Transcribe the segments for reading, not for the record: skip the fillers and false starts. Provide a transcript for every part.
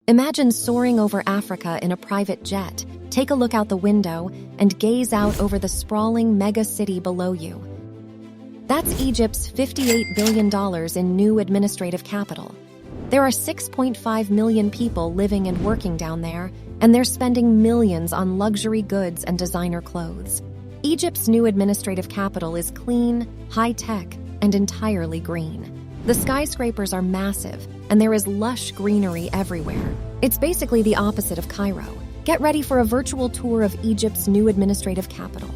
Imagine soaring over Africa in a private jet. Take a look out the window and gaze out over the sprawling mega city below you. That's Egypt's $58 billion in new administrative capital. There are 6.5 million people living and working down there, and they're spending millions on luxury goods and designer clothes. Egypt's new administrative capital is clean, high-tech, and entirely green. The skyscrapers are massive, and there is lush greenery everywhere. It's basically the opposite of Cairo. Get ready for a virtual tour of Egypt's new administrative capital.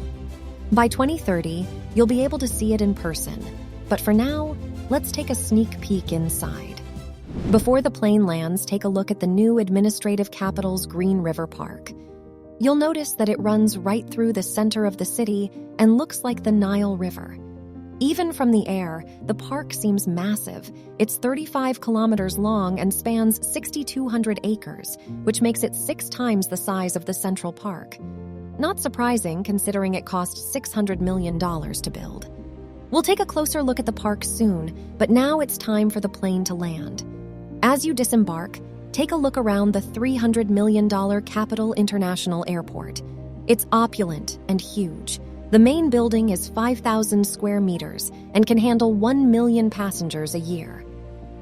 By 2030, you'll be able to see it in person. But for now, let's take a sneak peek inside. Before the plane lands, take a look at the new administrative capital's Green River Park. You'll notice that it runs right through the center of the city and looks like the Nile River. Even from the air, the park seems massive. It's 35 kilometers long and spans 6,200 acres, which makes it 6 times the size of the Central Park. Not surprising, considering it cost $600 million to build. We'll take a closer look at the park soon, but now it's time for the plane to land. As you disembark, take a look around the $300 million Capital International Airport. It's opulent and huge. The main building is 5,000 square meters and can handle 1 million passengers a year.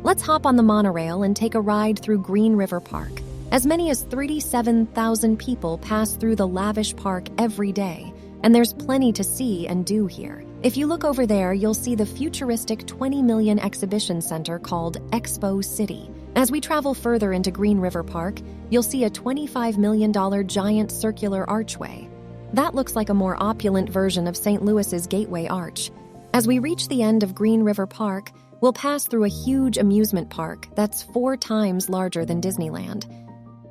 Let's hop on the monorail and take a ride through Green River Park. As many as 37,000 people pass through the lavish park every day, and there's plenty to see and do here. If you look over there, you'll see the futuristic 20 million exhibition center called Expo City. As we travel further into Green River Park, you'll see a $25 million giant circular archway. That looks like a more opulent version of St. Louis's Gateway Arch. As we reach the end of Green River Park, we'll pass through a huge amusement park that's 4 times larger than Disneyland.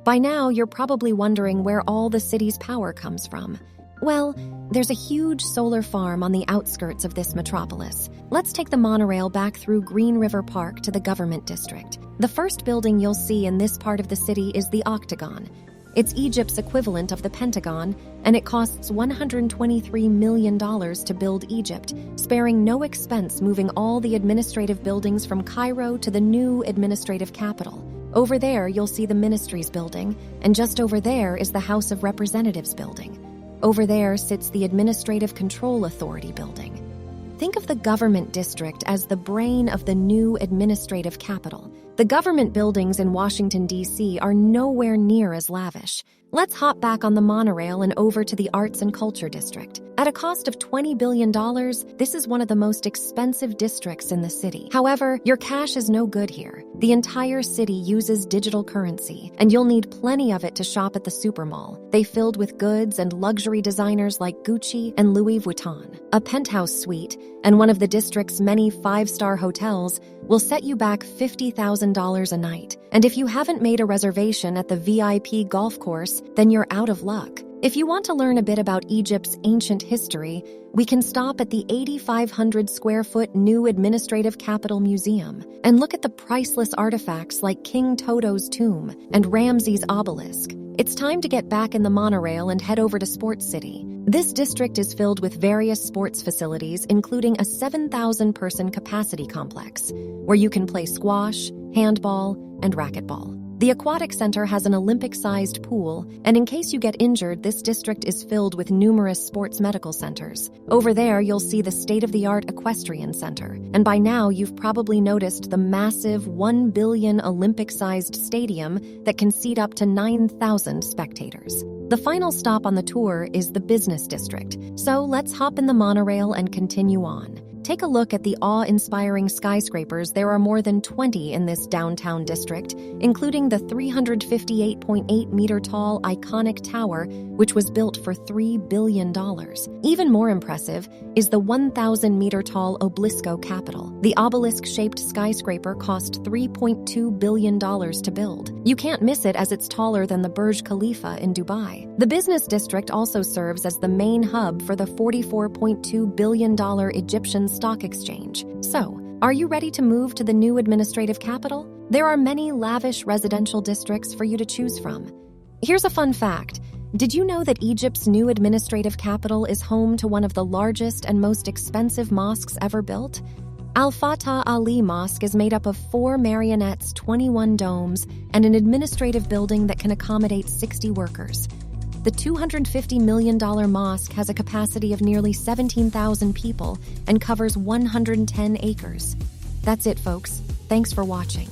By now, you're probably wondering where all the city's power comes from. Well, there's a huge solar farm on the outskirts of this metropolis. Let's take the monorail back through Green River Park to the government district. The first building you'll see in this part of the city is the Octagon. It's Egypt's equivalent of the Pentagon, and it costs $123 million to build Egypt, sparing no expense moving all the administrative buildings from Cairo to the new administrative capital. Over there, you'll see the Ministries building, and just over there is the House of Representatives building. Over there sits the Administrative Control Authority building. Think of the government district as the brain of the new administrative capital. The government buildings in Washington, D.C. are nowhere near as lavish. Let's hop back on the monorail and over to the Arts and Culture District. At a cost of $20 billion, this is one of the most expensive districts in the city. However, your cash is no good here. The entire city uses digital currency, and you'll need plenty of it to shop at the supermall. They filled with goods and luxury designers like Gucci and Louis Vuitton. A penthouse suite and one of the district's many 5-star hotels will set you back $50,000 a night. And if you haven't made a reservation at the VIP golf course, then you're out of luck. If you want to learn a bit about Egypt's ancient history, we can stop at the 8,500 square foot new administrative capital museum and look at the priceless artifacts like King Toto's tomb and Ramses' obelisk. It's time to get back in the monorail and head over to Sports City. This district is filled with various sports facilities, including a 7,000-person capacity complex, where you can play squash, handball, and racquetball. The Aquatic Center has an Olympic-sized pool, and in case you get injured, this district is filled with numerous sports medical centers. Over there, you'll see the state-of-the-art Equestrian Center, and by now you've probably noticed the massive 1 billion Olympic-sized stadium that can seat up to 9,000 spectators. The final stop on the tour is the Business District, so let's hop in the monorail and continue on. Take a look at the awe-inspiring skyscrapers. There are more than 20 in this downtown district, including the 358.8-meter-tall iconic tower, which was built for $3 billion. Even more impressive is the 1,000-meter-tall Obelisco Capitol. The obelisk-shaped skyscraper cost $3.2 billion to build. You can't miss it as it's taller than the Burj Khalifa in Dubai. The business district also serves as the main hub for the $44.2 billion Egyptian stock exchange. So, are you ready to move to the new administrative capital? There are many lavish residential districts for you to choose from. Here's a fun fact. Did you know that Egypt's new administrative capital is home to one of the largest and most expensive mosques ever built? Al-Fatah Ali Mosque is made up of 4 marionettes, 21 domes, and an administrative building that can accommodate 60 workers. The $250 million mosque has a capacity of nearly 17,000 people and covers 110 acres. That's it, folks. Thanks for watching.